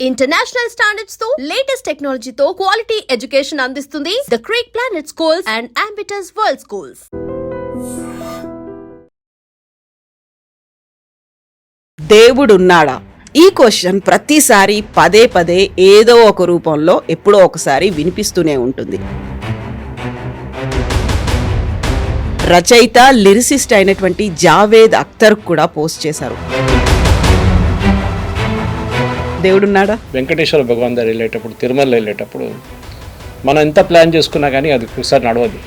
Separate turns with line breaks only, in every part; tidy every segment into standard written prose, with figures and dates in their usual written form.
International standards తో latest టెక్నాలజీతో quality education అందిస్తుంది the Creek Planet schools and Ambitus World schools.
దేవుడున్నాడా? ఈ క్వశ్చన్ ప్రతిసారి పదే పదే ఏదో ఒక రూపంలో ఎప్పుడో ఒకసారి వినిపిస్తూనే ఉంటుంది. రచయిత లిరిసిస్ట్ అయినటువంటి జావేద్ అఖ్తర్ కూడా పోస్ట్ చేశారు. దేవుడున్నాడా?
వెంకటేశ్వర భగవాన్ దగ్గర వెళ్ళేటప్పుడు, తిరుమల వెళ్ళేటప్పుడు మనం ఎంత ప్లాన్ చేసుకున్నా కానీ అది ఒకసారి నడవదు.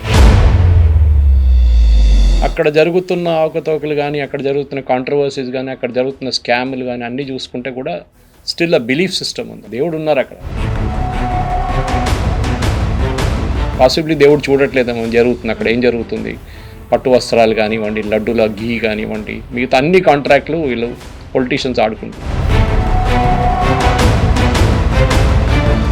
అక్కడ జరుగుతున్న అవకతవకలు కానీ, అక్కడ జరుగుతున్న కాంట్రవర్సీస్ కానీ, అక్కడ జరుగుతున్న స్కామ్లు కానీ అన్నీ చూసుకుంటే కూడా స్టిల్ ఆ బిలీఫ్ సిస్టమ్ ఉంది. దేవుడు ఉన్నారు అక్కడ. పాసిబ్లీ దేవుడు చూడట్లేదేమో జరుగుతుంది అక్కడ ఏం జరుగుతుంది. పట్టు వస్త్రాలు కానివ్వండి, లడ్డూల ఘీ కానివ్వండి, మిగతా అన్ని కాంట్రాక్ట్లు వీళ్ళు పొలిటీషియన్స్ ఆడుకుంటారు.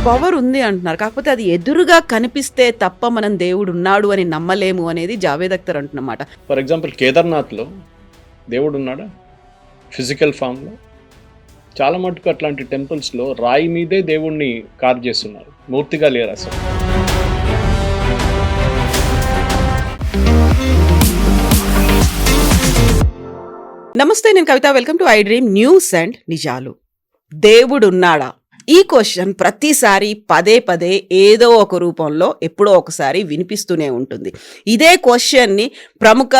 పవర్ ఉంది అంటున్నారు, కాకపోతే అది ఎదురుగా కనిపిస్తే తప్ప మనం దేవుడు ఉన్నాడు అని నమ్మలేము అనేది జావేద్ అఖ్తర్ అంటున్నమాట.
ఫర్ ఎగ్జాంపుల్ కేదార్నాథ్లో దేవుడు ఉన్నాడా ఫిజికల్ ఫామ్లో? చాలా మటుకు అట్లాంటి టెంపుల్స్లో రాయి మీదే దేవుణ్ణి కార్వ్ చేస్తున్నారు, మూర్తిగా లేరు అసలు.
నమస్తే, నేను Kavitha. Welcome to iDream News and నిజాలు. దేవుడున్నాడా? ఈ క్వశ్చన్ ప్రతిసారి పదే పదే ఏదో ఒక రూపంలో ఎప్పుడో ఒకసారి వినిపిస్తూనే ఉంటుంది. ఇదే క్వశ్చన్ని ప్రముఖ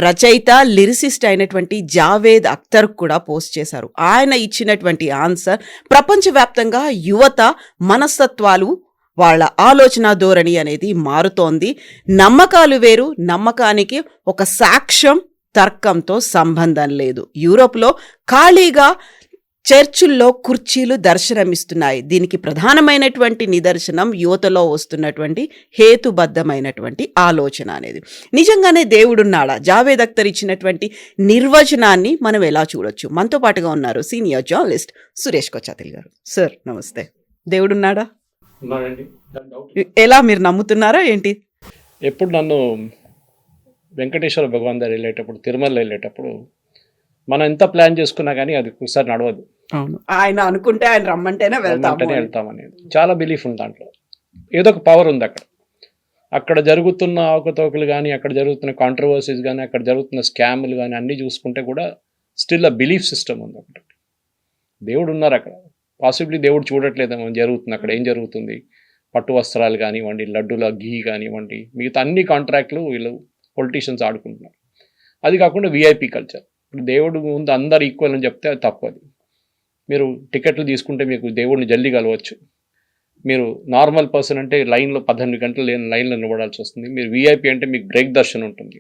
రచయిత లిరిసిస్ట్ అయినటువంటి జావేద్ అఖ్తర్ కూడా పోస్ట్ చేశారు. ఆయన ఇచ్చినటువంటి ఆన్సర్ ప్రపంచవ్యాప్తంగా యువత మనస్తత్వాలు, వాళ్ళ ఆలోచన ధోరణి అనేది మారుతోంది. నమ్మకాలు వేరు, నమ్మకానికి ఒక సాక్ష్యం, తర్కంతో సంబంధం లేదు. యూరోప్లో ఖాళీగా చర్చుల్లో కుర్చీలు దర్శనమిస్తున్నాయి. దీనికి ప్రధానమైనటువంటి నిదర్శనం యువతలో వస్తున్నటువంటి హేతుబద్ధమైనటువంటి ఆలోచన అనేది. నిజంగానే దేవుడున్నాడా? జావేద్ అఖ్తర్ ఇచ్చినటువంటి నిర్వచనాన్ని మనం ఎలా చూడొచ్చు? మనతో పాటుగా ఉన్నారు సీనియర్ జర్నలిస్ట్ సురేష్ కొచ్చాతిల్ గారు. సార్ నమస్తే. దేవుడున్నాడా? ఎలా, మీరు నమ్ముతున్నారా ఏంటి?
ఎప్పుడు నన్ను వెంకటేశ్వర భగవాన్ దగ్గర వెళ్ళేటప్పుడు, తిరుమల వెళ్ళేటప్పుడు మనం ఎంత ప్లాన్ చేసుకున్నా కానీ అది ఒకసారి నడవదు.
అవును, ఆయన అనుకుంటే ఆయన రమ్మంటేనే
వెళ్తామనేది చాలా బిలీఫ్ ఉంది దాంట్లో. ఏదో ఒక పవర్ ఉంది అక్కడ. అక్కడ జరుగుతున్న అవకతవకలు కానీ, అక్కడ జరుగుతున్న కాంట్రవర్సీస్ కానీ, అక్కడ జరుగుతున్న స్కామ్లు కానీ అన్నీ చూసుకుంటే కూడా స్టిల్ ఆ బిలీఫ్ సిస్టమ్ ఉంది అక్కడ. దేవుడు ఉన్నారు అక్కడ. పాసిబ్లీ దేవుడు చూడట్లేదేమో జరుగుతుంది అక్కడ ఏం జరుగుతుంది. పట్టు వస్త్రాలు కానివ్వండి, లడ్డూల ఘీ కానివ్వండి, మిగతా అన్ని కాంట్రాక్ట్లు వీళ్ళు పొలిటీషియన్స్ ఆడుకుంటున్నారు. అది కాకుండా విఐపి కల్చర్. ఇప్పుడు దేవుడు ముందు అందరు ఈక్వల్ అని చెప్తే అది తప్పదు. మీరు టికెట్లు తీసుకుంటే మీకు దేవుడిని జల్దీ కలవచ్చు. మీరు నార్మల్ పర్సన్ అంటే లైన్లో 18 గంటలు లైన్లో నిలబడాల్సి వస్తుంది. మీరు విఐపి అంటే మీకు బ్రేక్ దర్శనం ఉంటుంది.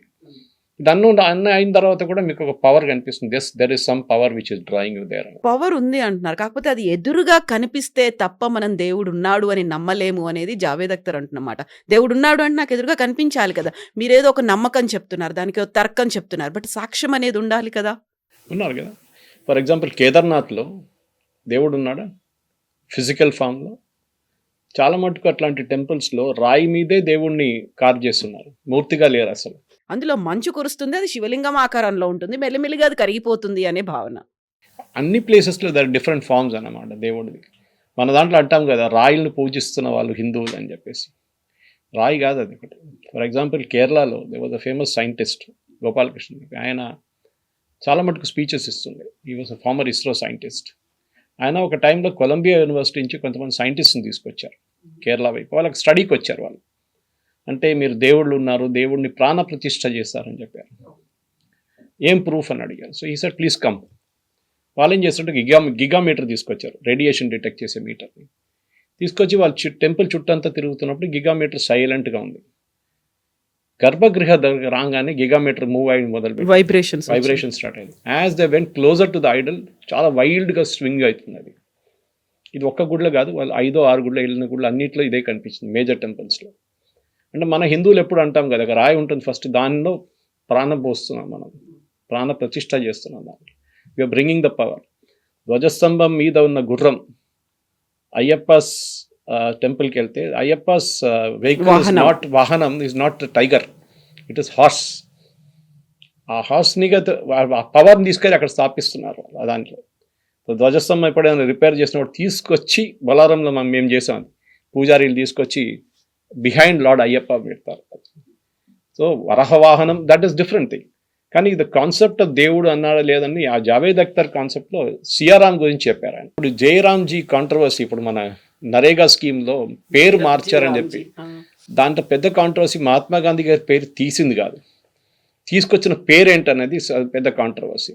అన్నీ అయిన తర్వాత కూడా మీకు ఒక పవర్ కనిపిస్తుంది. There is some power which is drawing you there.
Power ఉంది అంటున్నారు, కాకపోతే అది ఎదురుగా కనిపిస్తే తప్ప మనం దేవుడు ఉన్నాడు అని నమ్మలేము అనేది జావేద్ అఖ్తర్ అంటున్నమాట. దేవుడు ఉన్నాడు అంటే నాకు ఎదురుగా కనిపించాలి కదా. మీరేదో ఒక నమ్మకం చెప్తున్నారు, దానికి ఒక తర్కం చెప్తున్నారు, బట్ సాక్ష్యం అనేది ఉండాలి కదా.
ఉన్నారు కదా. ఫర్ ఎగ్జాంపుల్ కేదార్నాథ్లో దేవుడు ఉన్నాడా ఫిజికల్ ఫామ్లో? చాలా మటుకు అట్లాంటి టెంపుల్స్లో రాయి మీదే దేవుణ్ణి కార్వ్ చేస్తున్నారు, మూర్తిగా లేరు అసలు.
అందులో మంచు కురుస్తుంది, అది శివలింగం ఆకారంలో ఉంటుంది, మెల్లిమెల్లిగా అది కరిగిపోతుంది అనే భావన.
అన్ని ప్లేసెస్లో దర్ డిఫరెంట్ ఫార్మ్స్ అన్నమాట దేవుడిది. మన దాంట్లో అంటాం కదా, రాయిల్ని పూజిస్తున్న వాళ్ళు హిందువులు అని చెప్పేసి. రాయి కాదు అది ఒకటి. ఫర్ ఎగ్జాంపుల్ కేరళలో there was a famous scientist Gopalakrishna. ఆయన చాలా మటుకు స్పీచెస్ ఇస్తుండే. He was a former ISRO scientist. ఆయన ఒక టైంలో కొలంబియా యూనివర్సిటీ నుంచి కొంతమంది సైంటిస్ట్ని తీసుకొచ్చారు కేరళ వైపు. వాళ్ళకి స్టడీకి వచ్చారు వాళ్ళు. అంటే మీరు దేవుళ్ళు ఉన్నారు, దేవుడిని ప్రాణ ప్రతిష్ఠ చేస్తారని చెప్పారు. ఏం ప్రూఫ్ అని అడిగారు. సో ఈ సార్ ప్లీజ్ కమ్. వాళ్ళు ఏం చేస్తుంటే గిగామీటర్ తీసుకొచ్చారు, రేడియేషన్ డిటెక్ట్ చేసే మీటర్ని తీసుకొచ్చి వాళ్ళు టెంపుల్ చుట్టంతా తిరుగుతున్నప్పుడు గిగామీటర్ సైలెంట్గా ఉంది. గర్భగృహ దగ్గర రాగానే గిగామీటర్ మూవ్ అయ్యి మొదలుపెట్టి వైబ్రేషన్ స్టార్ట్ అయింది. As they went closer to the Idol చాలా వైల్డ్గా స్వింగ్ అవుతుంది అది. ఇది ఒక్క గుడిలో కాదు, వాళ్ళు 5-6 గుడిలో వెళ్ళిన గుడిలో అన్నింటిలో ఇదే కనిపించింది మేజర్ టెంపుల్స్లో. అంటే మన హిందువులు ఎప్పుడు అంటాం కదా, ఒక రాయి ఉంటుంది ఫస్ట్, దానిలో ప్రాణం పోస్తున్నాం, మనం ప్రాణ ప్రతిష్ఠ చేస్తున్నాం. దానికి వీఆర్ బ్రింగింగ్ ద పవర్. ధ్వజస్తంభం మీద ఉన్న గుర్రం అయ్యప్పస్ టెంపుల్కి వెళ్తే అయ్యప్పస్ వెహికల్ ఇస్ నాట్ వాహనం, is not tiger, it is horse. ఆ హార్స్ని ఆ పవర్ని తీసుకెళ్ళి అక్కడ స్థాపిస్తున్నారు దాంట్లో. ధ్వజస్తంభం ఎప్పుడైనా రిపేర్ చేసినప్పుడు తీసుకొచ్చి బొలారంలో మేము చేసాం, పూజారీలు తీసుకొచ్చి బిహైండ్ లార్డ్ అయ్యప్ప పెడతారు. సో వరహవాహనం దట్ ఈస్ డిఫరెంట్ థింగ్. కానీ ఇది కాన్సెప్ట్ దేవుడు అన్నాడా లేదని ఆ జావేద్ అఖ్తర్ కాన్సెప్ట్లో సియారాం గురించి చెప్పారు ఆయన. ఇప్పుడు జయరామ్జీ కాంట్రవర్సీ, ఇప్పుడు మన నరేగా స్కీమ్లో పేరు మార్చారని చెప్పి దాంట్లో పెద్ద కాంట్రవర్సీ మహాత్మా గాంధీ గారి పేరు తీసింది కాదు, తీసుకొచ్చిన పేరు ఏంటనేది పెద్ద కాంట్రవర్సీ.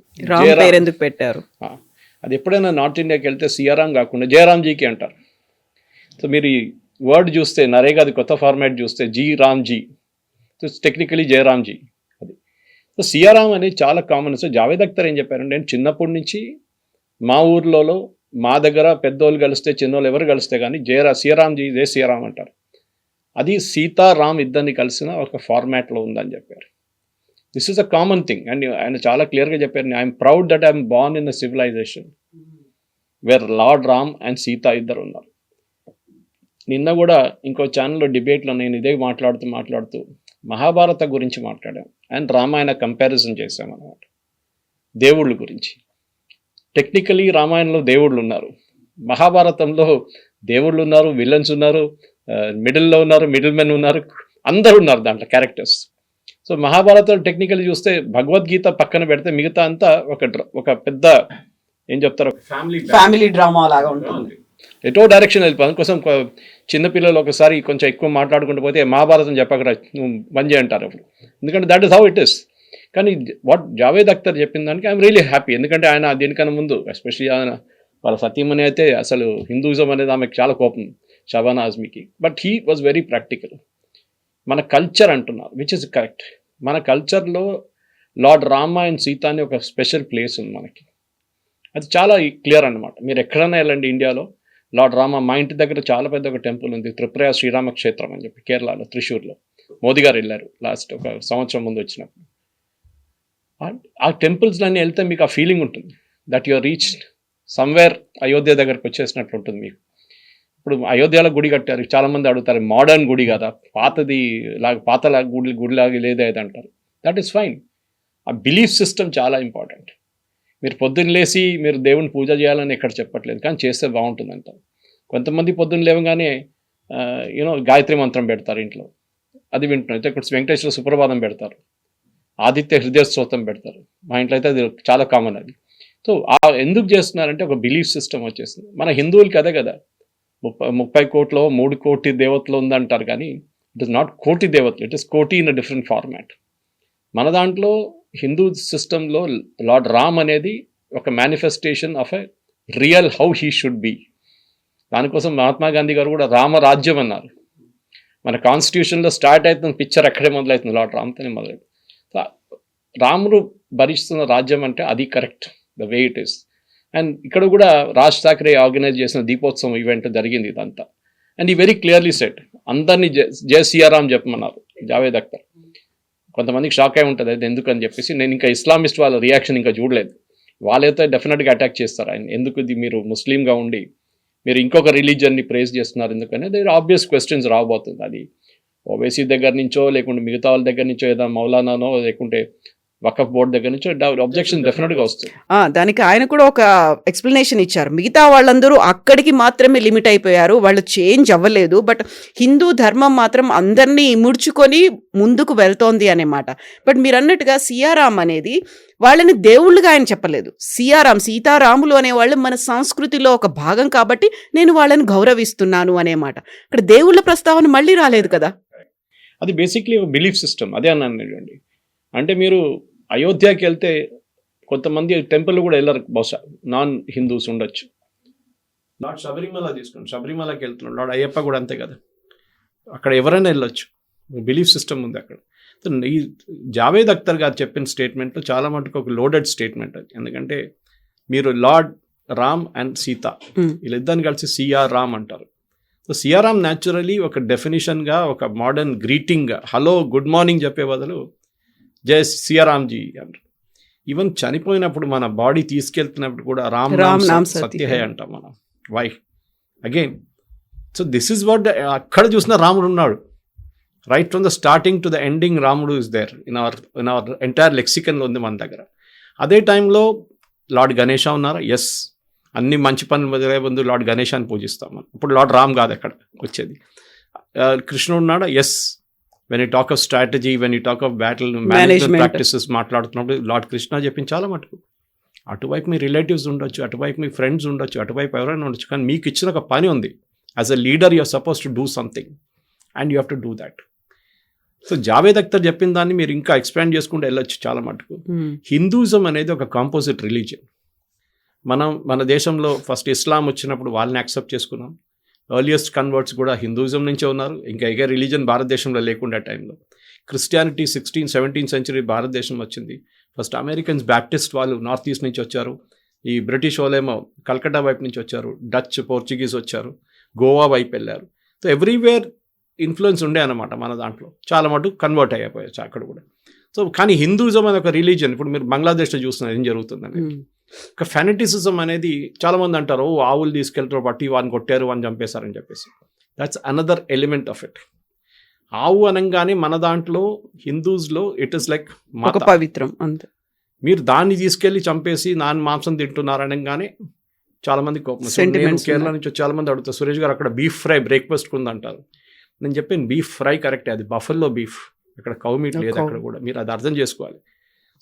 ఎందుకు పెట్టారు
అది ఎప్పుడైనా నార్త్ ఇండియాకి వెళ్తే సియారాం కాకుండా జయరామ్జీకి అంటారు. సో మీరు ఈ వర్డ్ చూస్తే నరేగాది కొత్త ఫార్మాట్ చూస్తే జీ రామ్జీ, సో టెక్నికలీ జయరామ్జీ అది. సో సియారాం అనేది చాలా కామన్. సో జావేద్ అఖ్తర్ ఏం చెప్పారంటే, నేను చిన్నప్పటి నుంచి మా ఊర్లో మా దగ్గర పెద్దోళ్ళు కలిస్తే చిన్నోళ్ళు ఎవరు కలిస్తే కానీ సియారాంజీ జయ సియారాం అంటారు. అది సీతారాం ఇద్దరిని కలిసిన ఒక ఫార్మాట్లో ఉందని చెప్పారు. This is a common thing. And ఆయన చాలా క్లియర్గా చెప్పారు, I'm proud that I'm born in the civilisation where lord Ram and Sita ఇద్దరు ఉన్నారు. నిన్న కూడా ఇంకో ఛానల్లో డిబేట్లో నేను ఇదే మాట్లాడుతూ మహాభారత గురించి మాట్లాడాం అండ్ రామాయణ కంపారిజన్ చేసామన్నమాట. దేవుళ్ళ గురించి టెక్నికలీ రామాయణంలో దేవుళ్ళు ఉన్నారు, మహాభారతంలో దేవుళ్ళు ఉన్నారు, విలన్స్ ఉన్నారు, మిడిల్లో ఉన్నారు, మిడిల్ మెన్ ఉన్నారు, అందరు ఉన్నారు దాంట్లో క్యారెక్టర్స్. సో మహాభారతం టెక్నికల్ చూస్తే భగవద్గీత పక్కన పెడితే మిగతా అంతా ఒక పెద్ద ఏం చెప్తారు
ఫ్యామిలీ డ్రామా లాగా ఉంటుంది.
ఎటో డైరెక్షన్ వెళ్ళిపోయి అందుకోసం చిన్నపిల్లలు ఒకసారి కొంచెం ఎక్కువ మాట్లాడుకుంటూ పోతే మహాభారతం చెప్పకరా నువ్వు బంద్ చేయంటారు అప్పుడు, ఎందుకంటే that is how it is. కానీ వాట్ జావేద్ అఖ్తర్ చెప్పిన దానికి ఐఎమ్ రియలీ హ్యాపీ. ఎందుకంటే ఆయన దీనికన్నా ముందు ఎస్పెషల్లీ ఆయన వాళ్ళ సతీమణి అయితే అసలు హిందూయిజం అనేది ఆమెకు చాలా కోపం, షబానా ఆజ్మీకి. But he was very practical. మన కల్చర్ అంటున్నారు విచ్ ఇస్ కరెక్ట్. మన కల్చర్లో లార్డ్ రామ అండ్ సీత అని ఒక స్పెషల్ ప్లేస్ ఉంది మనకి, అది చాలా క్లియర్ అనమాట. మీరు ఎక్కడైనా వెళ్ళండి ఇండియాలో, లార్డ్ రామ మా ఇంటి దగ్గర చాలా పెద్ద ఒక టెంపుల్ ఉంది, త్రిపుర శ్రీరామ క్షేత్రం అని చెప్పి కేరళలో త్రిశూర్లో. మోదీ గారు వెళ్ళారు లాస్ట్ ఒక సంవత్సరం ముందు వచ్చినప్పుడు. ఆ టెంపుల్స్లన్నీ వెళ్తే మీకు ఆ ఫీలింగ్ ఉంటుంది that your reach somewhere Ayodhya దగ్గరకు వచ్చేసినట్లు ఉంటుంది మీకు. ఇప్పుడు అయోధ్యలో గుడి కట్టారు, చాలామంది అడుగుతారు మోడర్న్ గుడి కదా, పాతలా గుడిలాగా లేదే అది అంటారు. That is fine. ఆ బిలీఫ్ సిస్టమ్ చాలా ఇంపార్టెంట్. మీరు పొద్దున్న లేసి మీరు దేవుని పూజ చేయాలని ఎక్కడ చెప్పట్లేదు, కానీ చేస్తే బాగుంటుంది అంటారు. కొంతమంది పొద్దున్న లేవగానే గాయత్రి మంత్రం పెడతారు ఇంట్లో, అది వింటున్నారు. అయితే ఇక్కడ వెంకటేశ్వర సుప్రభాతం పెడతారు, ఆదిత్య హృదయ స్తోత్రం పెడతారు. మా ఇంట్లో అయితే అది చాలా కామన్ అది. సో ఎందుకు చేస్తున్నారంటే ఒక బిలీఫ్ సిస్టమ్ వచ్చేస్తుంది. మన హిందువులకి అదే కదా, 30 కోట్లో 3 కోటి దేవతలు ఉందంటారు, కానీ ఇట్ ఇస్ నాట్ కోటి దేవతలు, ఇట్ ఇస్ కోటి ఇన్ అ డిఫరెంట్ ఫార్మాట్. మన దాంట్లో హిందూ సిస్టంలో లార్డ్ రామ్ అనేది ఒక manifestation of a real how he should be. దానికోసం మహాత్మా గాంధీ గారు కూడా రామరాజ్యం అన్నారు. మన కాన్స్టిట్యూషన్లో స్టార్ట్ అవుతున్న పిక్చర్ అక్కడే మొదలవుతుంది, లార్డ్ రామ్తోనే మొదలవుతుంది. రాముడు భరిస్తున్న రాజ్యం అంటే అది correct, the way it is. And ఇక్కడ కూడా రాజ్ ఠాక్రే ఆర్గనైజ్ చేసిన దీపోత్సవం ఈవెంట్ జరిగింది ఇదంతా. అండ్ ఈ వెరీ క్లియర్లీ సెట్, అందరినీ జయ సియారాం చెప్పమన్నారు జావేద్ అఖ్తర్. కొంతమందికి షాక్ అయి ఉంటుంది అది ఎందుకని చెప్పేసి. నేను ఇంకా ఇస్లామిస్ట్ వాళ్ళ రియాక్షన్ ఇంకా చూడలేదు. వాళ్ళైతే డెఫినెట్గా అటాక్ చేస్తారు ఆయన, ఎందుకు ఇది మీరు ముస్లింగా ఉండి మీరు ఇంకొక రిలీజియన్ని ప్రేస్ చేస్తున్నారు ఎందుకని. దగ్గర ఆబ్వియస్ క్వశ్చన్స్ రాబోతుంది. అది ఓవైసీ దగ్గర నుంచో లేకుంటే మిగతా వాళ్ళ దగ్గర నుంచో, ఏదైనా మౌలానానో లేకుంటే వకఫ్ బోర్డు దగ్గర నుంచి అబ్జెక్షన్ డెఫినెట్గా వస్తుంది.
దానికి ఆయన కూడా ఒక ఎక్స్ప్లెనేషన్ ఇచ్చారు. మిగతా వాళ్ళందరూ అక్కడికి మాత్రమే లిమిట్ అయిపోయారు, వాళ్ళు చేంజ్ అవ్వలేదు, బట్ హిందూ ధర్మం మాత్రం అందరినీ ముడుచుకొని ముందుకు వెళ్తోంది అనే మాట. బట్ మీరు అన్నట్టుగా సియారాం అనేది వాళ్ళని దేవుళ్ళుగా ఆయన చెప్పలేదు. సీతారాములు అనేవాళ్ళు మన సంస్కృతిలో ఒక భాగం కాబట్టి నేను వాళ్ళని గౌరవిస్తున్నాను అనే మాట. ఇక్కడ దేవుళ్ళ ప్రస్తావన మళ్ళీ రాలేదు కదా.
అది బేసిక్లీ ఒక బిలీఫ్ సిస్టమ్. అదే అన్నానండి. అంటే మీరు అయోధ్యకి వెళ్తే కొంతమంది టెంపుల్ కూడా వెళ్ళరు, బహుశా నాన్ హిందూస్ ఉండొచ్చు. లార్డ్ శబరిమల తీసుకోండి, శబరిమలకి వెళ్తున్నాడు, లార్డ్ అయ్యప్ప కూడా అంతే కదా. అక్కడ ఎవరైనా వెళ్ళొచ్చు, బిలీఫ్ సిస్టమ్ ఉంది అక్కడ. ఈ జావేద్ అఖ్తర్ గారు చెప్పిన స్టేట్మెంట్లో చాలా మటుకు ఒక లోడెడ్ స్టేట్మెంట్ అది. ఎందుకంటే మీరు లార్డ్ రామ్ అండ్ సీత వీళ్ళిద్దరిని కలిసి సిఆర్ రామ్ అంటారు. సో సిఆర్ రామ్ న్యాచురలీ ఒక డెఫినేషన్గా, ఒక మోడర్న్ గ్రీటింగ్గా హలో గుడ్ మార్నింగ్ చెప్పే బదులు జయ సియారాంజీ అంటారు. ఈవెన్ చనిపోయినప్పుడు మన బాడీ తీసుకెళ్తున్నప్పుడు కూడా రామ్ నామ్ సత్య హై అంటాం మనం. Why again? So this is what, అక్కడ చూసిన రాముడు ఉన్నాడు. Right from the starting to the ending రాముడు is there in our entire లెక్సికన్లో ఉంది మన దగ్గర. అదే టైంలో లార్డ్ గణేష ఉన్నారు, ఎస్. అన్ని మంచి పనులు మొదలయ్యే ముందు లార్డ్ గణేశాన్ని పూజిస్తాం మనం. ఇప్పుడు లార్డ్ రామ్ కాదు అక్కడ వచ్చేది. కృష్ణుడు ఉన్నాడా? Yes. When you talk of strategy, when you talk of battle management practices మాట్లాడుతున్నప్పుడు లార్డ్ కృష్ణ చెప్పింది చాలా మటుకు. అటువైపు మీ రిలేటివ్స్ ఉండొచ్చు, అటువైపు మీ ఫ్రెండ్స్ ఉండొచ్చు, అటువైపు ఎవరైనా ఉండొచ్చు, కానీ మీకు ఇచ్చిన ఒక పని ఉంది. As a leader you are suppose to do something and you have to do that. So Javed Akhtar చెప్పిన దాన్ని మీరు ఇంకా ఎక్స్పాండ్ చేసుకుంటూ వెళ్ళొచ్చు చాలా మటుకు. హిందూయిజం అనేది ఒక కాంపోజిట్ రిలీజియన్. మన దేశంలో ఫస్ట్ ఇస్లాం వచ్చినప్పుడు వాళ్ళని యాక్సెప్ట్ చేసుకున్నాం. ఎర్లియస్ట్ కన్వర్ట్స్ కూడా హిందూయిజం నుంచే ఉన్నారు. ఇంకా ఏ రిలీజన్ భారతదేశంలో లేకుండా టైంలో క్రిస్టియానిటీ 16th-17th century భారతదేశం వచ్చింది. ఫస్ట్ అమెరికన్స్ బ్యాప్టిస్ట్ వాళ్ళు నార్త్ ఈస్ట్ నుంచి వచ్చారు. ఈ బ్రిటిష్ వాళ్ళేమో కల్కట్టా వైపు నుంచి వచ్చారు. డచ్, పోర్చుగీస్ వచ్చారు. గోవా వైపు వెళ్ళారు. సో ఎవ్రీవేర్ ఇన్ఫ్లుయెన్స్ ఉండే అనమాట మన దాంట్లో. చాలా మటుకు కన్వర్ట్ అయిపోయాచ్చు అక్కడ కూడా. సో కానీ హిందూయిజం అనే ఒక రిలీజియన్ ఇప్పుడు మీరు బంగ్లాదేశ్లో చూస్తున్నారు ఏం జరుగుతుందని. ఒక ఫెనటిసిజం అనేది చాలామంది అంటారు, ఆవులు తీసుకెళ్తారు బట్టి వాడిని కొట్టారు, వాడిని చంపేశారని చెప్పేసి. That's another element of it. ఆవు అనగానే మన దాంట్లో హిందూస్లో ఇట్ ఇస్ లైక్
పవిత్రం అంతే. మీరు
దాన్ని తీసుకెళ్ళి చంపేసి దాని మాంసం తింటున్నారు అనగానే చాలామంది కోపం. కేరళ నుంచి చాలా మంది అడుగుతారు, సురేష్ గారు అక్కడ బీఫ్ ఫ్రై బ్రేక్ఫాస్ట్ ఉందంటారు. నేను చెప్పాను బీఫ్ ఫ్రై కరెక్టే, అది బఫెల్లో బీఫ్, అక్కడ కౌ మీట్ లేదు అక్కడ కూడా. మీరు అది అర్థం చేసుకోవాలి.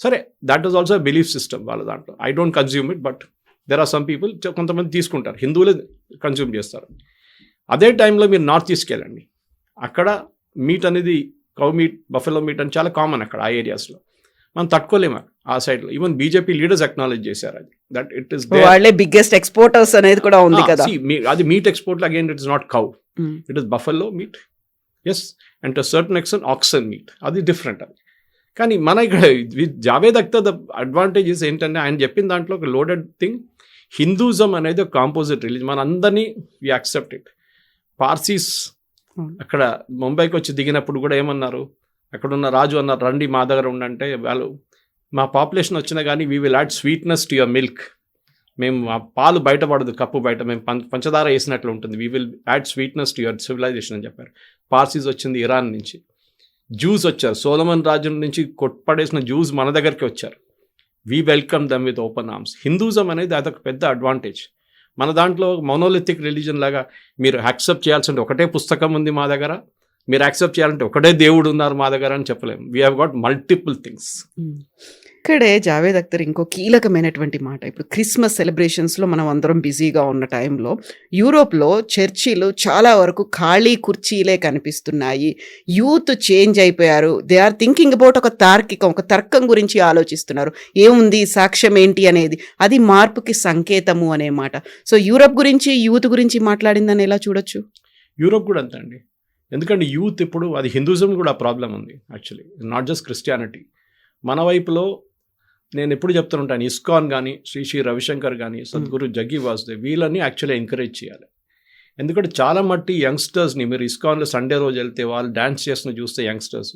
సరే, that is also belief system వాళ్ళ దాంట్లో. I don't consume it, but there are some people, కొంతమంది తీసుకుంటారు, హిందువులే కన్జ్యూమ్ చేస్తారు. అదే టైంలో మీరు నార్త్ ఈస్ట్కి వెళ్ళండి, అక్కడ మీట్ అనేది కౌ మీట్, బఫెలో మీట్ అని చాలా కామన్ అక్కడ ఆ ఏరియాస్లో. మనం తట్టుకోలేము ఆ సైడ్లో. ఈవెన్ బీజేపీ లీడర్స్ అక్నాలెడ్జ్ చేశారు అది, దట్ ఇట్ ఇస్
వాళ్ళే బిగ్గెస్ట్ ఎక్స్పోర్టర్స్ అనేది కూడా ఉంది కదా.
అది meat export again it is not cow, it is buffalo meat. Yes, and to certain extent oxen meat, అది డిఫరెంట్. అది కానీ మన ఇక్కడ జావేద్ అఖ్తర్ ద అడ్వాంటేజెస్ ఏంటంటే ఆయన చెప్పిన దాంట్లో ఒక లోడెడ్ థింగ్, హిందూయిజం అనేది ఒక కాంపోజిట్ రిలీజన్. మన అందరినీ వి యాక్సెప్ట్ ఇట్. పార్సీస్ అక్కడ ముంబైకి వచ్చి దిగినప్పుడు కూడా ఏమన్నారు, అక్కడ ఉన్న రాజు అన్నారు, రండి మా దగ్గర ఉండంటే వాళ్ళు, మా పాపులేషన్ వచ్చినా కానీ we will add sweetness to your milk. మేము ఆ పాలు బయటపడదు కప్పు బయట, మేము పంచదార వేసినట్లు ఉంటుంది. We will add sweetness to your civilisation అని చెప్పారు. పార్సీస్ వచ్చింది ఇరాన్ నుంచి, జూస్ వచ్చారు, సోలమన్ రాజు నుంచి కొట్టుపడేసిన జూస్ మన దగ్గరికి వచ్చారు. We welcome them with open arms. Hinduism అనేది అదొక పెద్ద అడ్వాంటేజ్. మన దాంట్లో మోనోలిథిక్ రిలీజన్ లాగా మీరు యాక్సెప్ట్ చేయాల్సింటే ఒకటే పుస్తకం ఉంది మా దగ్గర, మీరు యాక్సెప్ట్ చేయాలంటే ఒకటే దేవుడు ఉన్నారు మా దగ్గర అని చెప్పలేము. We have got multiple things.
ఇక్కడే జావేద్ అఖ్తర్ ఇంకో కీలకమైనటువంటి మాట, ఇప్పుడు క్రిస్మస్ సెలబ్రేషన్స్లో మనం అందరం బిజీగా ఉన్న టైంలో యూరోప్లో చర్చిలు చాలా వరకు ఖాళీ కుర్చీలే కనిపిస్తున్నాయి. యూత్ చేంజ్ అయిపోయారు. దే ఆర్ థింకింగ్ అబౌట్ ఒక తర్కం గురించి ఆలోచిస్తున్నారు. ఏముంది, సాక్ష్యం ఏంటి అనేది, అది మార్పుకి సంకేతము అనే మాట. సో యూరోప్ గురించి, యూత్ గురించి మాట్లాడిందని ఎలా చూడొచ్చు?
యూరోప్ కూడా అంతే అండి. ఎందుకంటే యూత్ ఇప్పుడు, అది హిందూయిజం కూడా ప్రాబ్లం ఉంది యాక్చువల్లీ, నాట్ జస్ట్ క్రిస్టియానిటీ. మన వైపులో నేను ఎప్పుడు చెప్తుంటాను, ఇస్కాన్ కానీ, శ్రీ రవిశంకర్ కానీ, సద్గురు జగ్గి వాసుదేవ్, వీళ్ళని యాక్చువల్లీ ఎంకరేజ్ చేయాలి. ఎందుకంటే చాలా మట్టి యంగ్స్టర్స్ని మీరు ఇస్కాన్లో సండే రోజు వెళ్తే వాళ్ళు డ్యాన్స్ చేస్తున్న చూస్తే youngsters,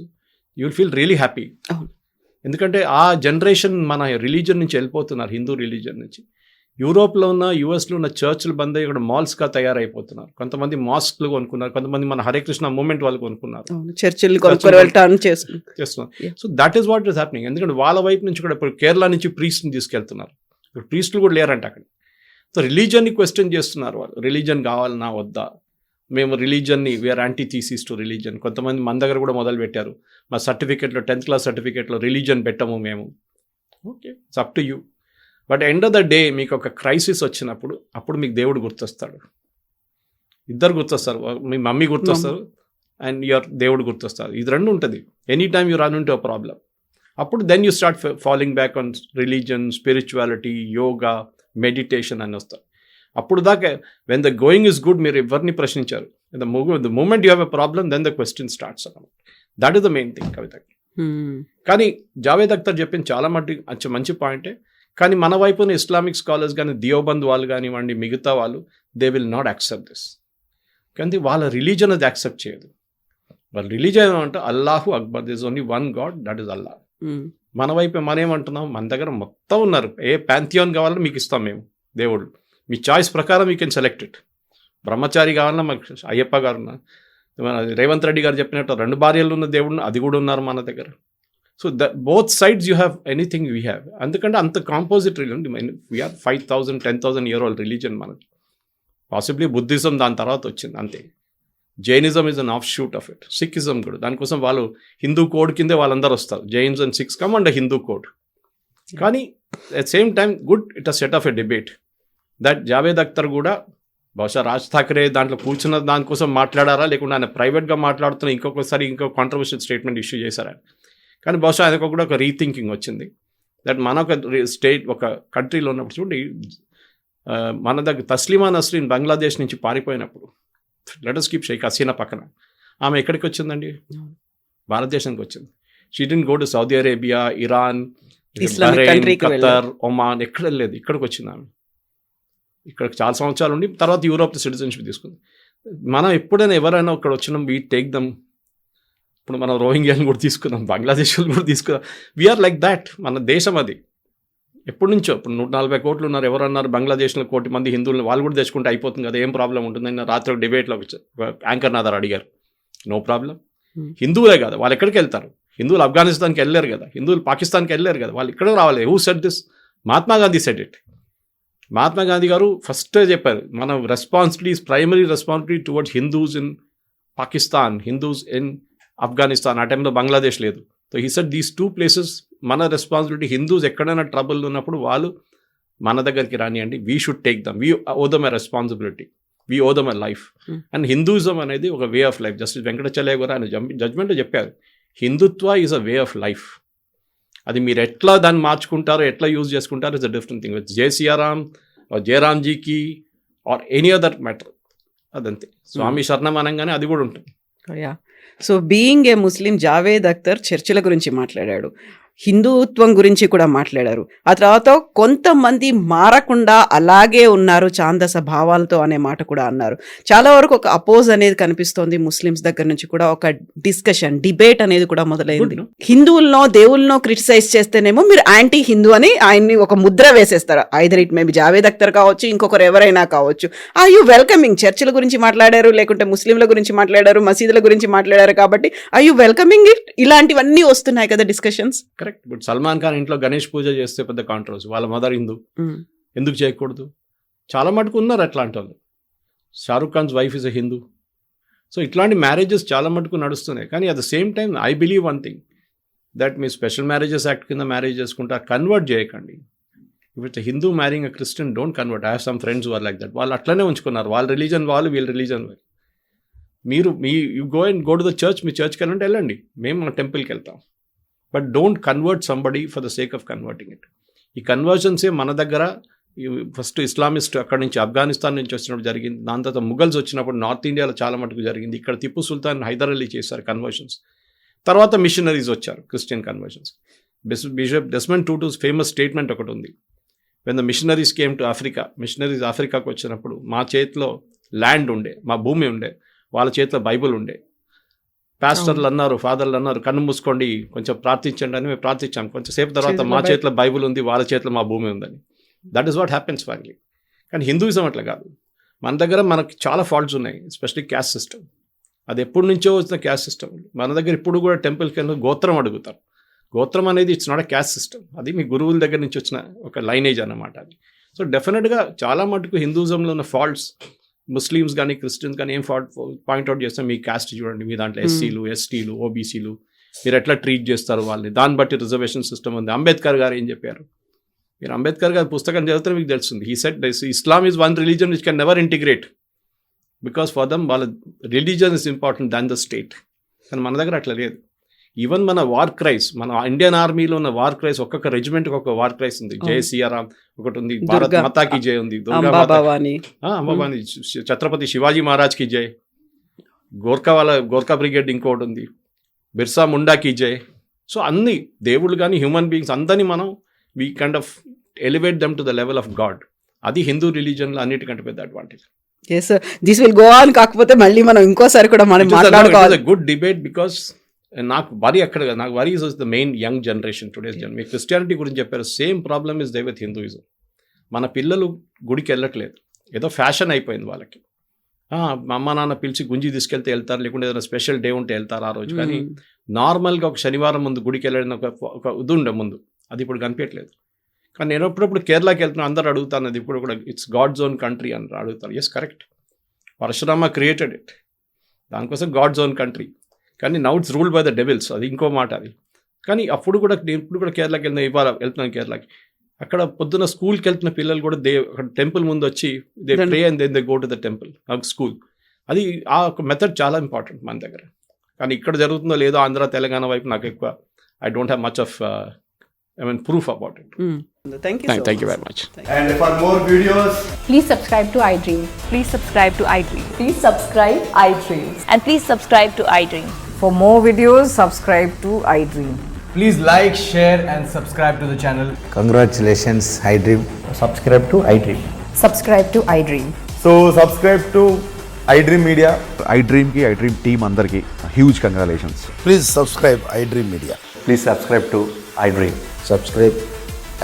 you will feel really happy. ఎందుకంటే ఆ జనరేషన్ మన రిలీజన్ నుంచి వెళ్ళిపోతున్నారు, హిందూ రిలీజన్ నుంచి. యూరోప్లో ఉన్న, యూఎస్లో ఉన్న చర్చ్లు బంద్ అయ్యి ఇక్కడ మాల్స్గా తయారైపోతున్నారు. కొంతమంది మాస్క్లు కొనుక్కున్నారు, కొంతమంది మన హరే కృష్ణ మూవ్మెంట్ వాళ్ళు కొనుక్కున్నారు, చేస్తున్నారు. So that is what is happening. ఎందుకంటే వాళ్ళ వైపు నుంచి కూడా ఇప్పుడు కేరళ నుంచి ప్రీస్ట్ని తీసుకెళ్తున్నారు. ఇప్పుడు ప్రీస్టులు కూడా లేరంట అక్కడ. సో రిలీజన్ని క్వశ్చన్ చేస్తున్నారు వాళ్ళు, రిలీజన్ కావాలన్నా వద్దా, మేము రిలీజన్ని, we are antithesis to religion. కొంతమంది మన దగ్గర కూడా మొదలు పెట్టారు, మా సర్టిఫికేట్లో 10th class సర్టిఫికేట్లో రిలీజన్ పెట్టము మేము. Okay, it's up to you. But end of the day మీకు ఒక క్రైసిస్ వచ్చినప్పుడు అప్పుడు మీకు దేవుడు గుర్తొస్తాడు. ఇద్దరు గుర్తొస్తారు, మీ మమ్మీ గుర్తొస్తారు అండ్ యువర్ దేవుడు గుర్తొస్తారు. ఇది రెండు ఉంటుంది. Any time you run into a problem, అప్పుడు then you start following back on religion, spirituality, yoga, meditation అని వస్తారు. అప్పుడు దాకా when the going is good మీరు ఎవరిని ప్రశ్నించారు. The moment you have a problem then the question starts అన్నమాట. That is the main thing కవితకి. కానీ జావేద్ అఖ్తర్ చెప్పింది చాలా మంచి పాయింటే. కానీ మన వైపున ఇస్లామిక్ స్కాలర్స్ కానీ, దియోబంద్ వాళ్ళు కానివ్వండి, మిగతా వాళ్ళు, they will not accept this. కానీ వాళ్ళ రిలీజన్ అది యాక్సెప్ట్ చేయదు. వాళ్ళ రిలీజన్ ఏమంటే అల్లాహు అక్బర్, this only one god, that is Allah. మన వైపు మనం ఏమంటున్నాం, మన దగ్గర మొత్తం ఉన్నారు, ఏ ప్యాంథియాన్ కావాలన్నా మీకు ఇస్తాం మేము దేవుడు, మీ చాయిస్ ప్రకారం యూ కెన్ సెలెక్ట్ ఇట్. బ్రహ్మచారి కావాలన్నా మాకు అయ్యప్ప గారు ఉన్నారు, రేవంత్ రెడ్డి గారు చెప్పినట్టు 2 భార్యలు ఉన్న దేవుడు, అది కూడా ఉన్నారు మన దగ్గర. So both sides you have anything we have. ఎందుకంటే అంత composite religion, we are 5,000 10,000 year old religion మనది. పాసిబ్లీ బుద్ధిజం దాని తర్వాత వచ్చింది అంతే. Jainism is an offshoot of it. Sikhism కూడా దానికోసం వాళ్ళు హిందూ కోడ్ కిందే వాళ్ళందరూ వస్తారు. Jains and Sikhs come and Hindu code. కానీ at same time good it a set of a debate that Javed Akhtar కూడా బహుశా రాజ్ ఠాకరే దాంట్లో కూర్చున్న దానికోసం మాట్లాడారా, లేకుంటే ఆయన ప్రైవేట్గా మాట్లాడుతున్న ఇంకొకసారి ఇంకో కాంట్రవర్షియల్ స్టేట్మెంట్ ఇష్యూ చేశారా. కానీ బహుశా ఆయనకు కూడా ఒక రీథింకింగ్ వచ్చింది దట్ మన ఒక స్టేట్ ఒక కంట్రీలో ఉన్నప్పుడు చూడండి, మన దగ్గర తస్లీమా నస్రీన్ బంగ్లాదేశ్ నుంచి పారిపోయినప్పుడు let us keep Sheikh Hasina పక్కన, ఆమె ఎక్కడికి వచ్చిందండి? భారతదేశానికి వచ్చింది. She didn't go to Saudi Arabia, Iran, Qatar, Oman, ఎక్కడ లేదు, ఇక్కడికి వచ్చింది ఆమె. ఇక్కడ చాలా సంవత్సరాలు ఉండి తర్వాత యూరోప్ సిటిజన్షిప్ తీసుకుంది. మనం ఎప్పుడైనా ఎవరైనా ఇక్కడ వచ్చినాం వీ టేక్ దమ్. ఇప్పుడు మనం రోహింగ్యాని కూడా తీసుకున్నాం, బంగ్లాదేశ్ కూడా తీసుకున్నాం. We are like that. మన దేశం అది ఎప్పటి నుంచో. ఇప్పుడు 140 కోట్లు ఉన్నారు, ఎవరన్నారు బంగ్లాదేశ్లో 1 కోటి మంది హిందువులు, వాళ్ళు కూడా తెచ్చుకుంటే అయిపోతుంది కదా, ఏం ప్రాబ్లం ఉంటుందని రాత్రి ఒక డిబేట్లో యాంకర్ నాదారు అడిగారు. No problem. హిందువులే కదా, వాళ్ళు ఎక్కడికి వెళ్తారు? హిందువులు ఆఫ్ఘనిస్తాన్కి వెళ్ళారు కదా, హిందువులు పాకిస్తాన్కి వెళ్ళారు కదా, వాళ్ళు ఇక్కడ రావాలి. Who said this? Mahatma Gandhi said it. Mahatma Gandhi garu first చెప్పారు, మన responsibility, primary responsibility towards Hindus in Pakistan, Hindus in Afghanistan. ఆ టైంలో బంగ్లాదేశ్ లేదు. So he said these 2 places మన రెస్పాన్సిబిలిటీ. హిందూస్ ఎక్కడైనా ట్రబుల్ ఉన్నప్పుడు వాళ్ళు మన దగ్గరికి రానియండి. We should take them, we owe them a responsibility, we owe them a life. And Hinduism అనేది ఒక way of life. Justice Venkatachaliah గారు ఆయన జడ్జ్మెంట్లో చెప్పారు, Hindutva is a way of life. అది మీరు ఎట్లా దాన్ని మార్చుకుంటారో, ఎట్లా యూజ్ చేసుకుంటారో is a different thing. With జై సియారాం ఆర్ జయరామ్జీకి ఆర్ ఎనీ అదర్ మ్యాటర్, అదంతే. స్వామి శరణం అనగానే అది కూడా ఉంటుంది.
So being a Muslim, Javed Akhtar చర్చిల గురించి మాట్లాడాడు, హిందుత్వం గురించి కూడా మాట్లాడారు. ఆ తర్వాత కొంతమంది మారకుండా అలాగే ఉన్నారు ఛాందస భావాలతో అనే మాట కూడా అన్నారు. చాలా వరకు ఒక అపోజ్ అనేది కనిపిస్తోంది ముస్లిమ్స్ దగ్గర నుంచి కూడా. ఒక డిస్కషన్, డిబేట్ అనేది కూడా మొదలైంది. హిందువులనో దేవుళ్ళనో క్రిటిసైజ్ చేస్తేనేమో మీరు యాంటీ హిందూ అని ఆయన్ని ఒక ముద్ర వేసేస్తారు. Either it maybe Javed Akhtar కావచ్చు, ఇంకొకరు ఎవరైనా కావచ్చు. Are you welcoming? చర్చిల గురించి మాట్లాడారు, లేకుంటే ముస్లింల గురించి మాట్లాడారు, మసీదుల గురించి మాట్లాడారు, కాబట్టి ఆర్ యూ వెల్కమింగ్ ఇట్? ఇలాంటివన్నీ వస్తున్నాయి కదా డిస్కషన్స్.
కరెక్ట్. ఇప్పుడు సల్మాన్ ఖాన్ ఇంట్లో గణేష్ పూజ చేస్తే పెద్ద కాంట్రవర్సీ. వాళ్ళ మదర్ హిందూ, ఎందుకు చేయకూడదు? చాలా మటుకు ఉన్నారు అట్లాంటి వాళ్ళు. Shahrukh Khan's wife is a Hindu. So ఇట్లాంటి మ్యారేజెస్ చాలా మటుకు నడుస్తున్నాయి. కానీ at the same time I believe one thing, that మీ స్పెషల్ మ్యారేజెస్ యాక్ట్ కింద మ్యారేజ్ చేసుకుంటే కన్వర్ట్ చేయకండి. If it's Hindu marrying a Christian, don't convert. I have some friends were like that. వాళ్ళు అట్లనే ఉంచుకున్నారు, వాళ్ళ రిలీజన్ వాళ్ళు, వీళ్ళ రిలీజన్ వాళ్ళు. మీరు you go to the church, మీ చర్చ్కి వెళ్ళంటే వెళ్ళండి, మేము మన టెంపుల్కి వెళ్తాం. But don't convert somebody for the sake of converting it. ఈ కన్వర్షన్సే మన దగ్గర ఫస్ట్ ఇస్లామిస్ట్ అక్కడి నుంచి ఆఫ్ఘనిస్తాన్ నుంచి వచ్చినప్పుడు జరిగింది. దాని తర్వాత ముఘల్స్ వచ్చినప్పుడు నార్త్ ఇండియాలో చాలా మటుకు జరిగింది. ఇక్కడ టిప్పు సుల్తాన్, హైదర్ అలీ చేశారు కన్వర్షన్స్. తర్వాత మిషనరీస్ వచ్చారు, Christian conversions. Bishop Desmond Tutu's famous statement ఒకటి ఉంది. When the missionaries came to Africa, missionaries ఆఫ్రికాకు వచ్చినప్పుడు మా చేతిలో ల్యాండ్ ఉండే, మా భూమి ఉండే, వాళ్ళ చేతిలో బైబుల్ ఉండే. పాస్టర్లు అన్నారు, ఫాదర్లు అన్నారు, కన్ను మూసుకోండి కొంచెం ప్రార్థించండి అని మేము ప్రార్థించాం. కొంచెంసేపు తర్వాత మా చేతిలో బైబుల్ ఉంది, వాళ్ళ చేతిలో మా భూమి ఉందని. That is what happens finally. కానీ హిందూయిజం అట్లా కాదు. మన దగ్గర మనకి చాలా ఫాల్ట్స్ ఉన్నాయి, ఎస్పెషల్లీ క్యాస్ట్ సిస్టమ్. అది ఎప్పటి నుంచో వచ్చిన క్యాస్ట్ సిస్టమ్. మన దగ్గర ఇప్పుడు కూడా టెంపుల్కి వెళ్ళి గోత్రం అడుగుతారు. గోత్రం అనేది it's not a caste system, అది మీ గురువుల దగ్గర నుంచి వచ్చిన ఒక లైనేజ్ అన్నమాట అది. సో డెఫినెట్గా చాలా మటుకు హిందూయిజంలో ఉన్న ఫాల్ట్స్ ముస్లిమ్స్ కానీ క్రిస్టియన్స్ కానీ ఏం పాయింట్అవుట్ చేస్తాం, మీ క్యాస్ట్ చూడండి, మీ దాంట్లో ఎస్సీలు, ఎస్టీలు, ఓబీసీలు, మీరు ఎట్లా ట్రీట్ చేస్తారు వాళ్ళని, దాన్ని బట్టి రిజర్వేషన్ సిస్టమ్ ఉంది. అంబేద్కర్ గారు ఏం చెప్పారు? మీరు అంబేద్కర్ గారి పుస్తకం చదివితే మీకు తెలుస్తుంది. He said Islam is one religion which can never integrate, because for them వాళ్ళ religion is important than the state. కానీ మన దగ్గర అట్లా లేదు. ఈవెన్ మన వార్ క్రైస్, మన ఇండియన్ ఆర్మీలో ఉన్న వార్ క్రైస్, ఒక్కొక్క రెజిమెంట్కి ఒక వార్ క్రైస్ ఉంది. జై సియారాం ఒకటి ఉంది, భారత్ మాతాకి జై ఉంది, అంబాబాని, ఛత్రపతి శివాజీ మహారాజ్కి జై, గోర్ఖా బ్రిగేడ్ ఇంకోటి ఉంది, బిర్సా ముండాకి జై. సో అన్ని దేవుళ్ళు కానీ హ్యూమన్ బీయింగ్స్ అందరినీ మనం we kind of elevate them to the level of God. అది హిందూ రిలీజన్లో అన్నిటికంటే పెద్ద advantage.
yes sir, this will go on. కాకపోతే మళ్ళీ మనం ఇంకోసారి కూడా మనం మాట్లాడుకోవాలి.
గుడ్ డిబేట్ బికాస్ నాకు వరి అక్కడ కదా, నాకు వరి is the main young generation today's generation. Me Christianity గురించి చెప్పారు, same problem is they with Hinduism. మన పిల్లలు గుడికి వెళ్ళట్లేదు, ఏదో ఫ్యాషన్ అయిపోయింది వాళ్ళకి. మా అమ్మ నాన్న పిలిచి గుంజి తీసుకెళ్తే వెళ్తారు, లేకుంటే ఏదైనా స్పెషల్ డే ఉంటే వెళ్తారు ఆ రోజు. కానీ నార్మల్గా ఒక శనివారం ముందు గుడికి వెళ్ళిన ఒక ఇది ఉండే ముందు, అది ఇప్పుడు కనిపించట్లేదు. కానీ నేను ఎప్పుడప్పుడు కేరళకి వెళ్తున్నా, అందరూ అడుగుతాను అది ఇప్పుడు కూడా ఇట్స్ గాడ్ జోన్ కంట్రీ అని అడుగుతారు. Yes, correct, Parashurama created it, దానికోసం గాడ్ జోన్ కంట్రీ. కానీ now it's ruled by the devils, అది ఇంకో మాట అది. కానీ అప్పుడు కూడా నేను ఇప్పుడు కూడా కేరళకి ఇవాళ వెళ్తున్నాను కేరళకి, అక్కడ పొద్దున్న స్కూల్కి వెళ్తున్న పిల్లలు కూడా అక్కడ టెంపుల్ ముందు వచ్చి they pray and then they go to the temple school. అది ఆ ఒక మెథడ్ చాలా ఇంపార్టెంట్ మన దగ్గర. కానీ ఇక్కడ జరుగుతుందో లేదో ఆంధ్ర తెలంగాణ వైపు నాకు ఎక్కువ I don't have much of proof about it.
Thank you
very much.
And for more videos,
Please subscribe to iDream.
Please subscribe to iDream.
Please subscribe iDream.
And please subscribe to iDream.
For more videos, subscribe to iDream.
please like, share and subscribe to the channel.
Congratulations, iDream.
Subscribe to iDream.
Subscribe to iDream.
So subscribe to iDream Media.
iDream ki iDream team andarki huge congratulations.
Please subscribe iDream Media.
Please subscribe to iDream.
Subscribe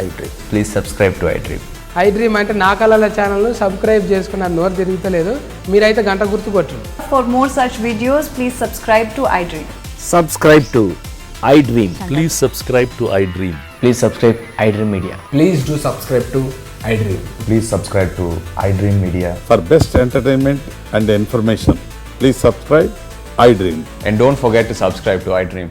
iDream.
Please subscribe to iDream.
iDream అంటే నా కళల ఛానల్ను subscribe చేసుకున్న నోరు తిరుగుతలేదు, మీరైతే గంట గుర్తు కొట్టండి.
For more such videos, please subscribe to iDream.
Subscribe to iDream.
Please subscribe to iDream.
Please subscribe iDream Media.
Please do subscribe to iDream.
Please subscribe to iDream Media.
For best entertainment and information, please subscribe iDream.
And don't forget to subscribe to iDream.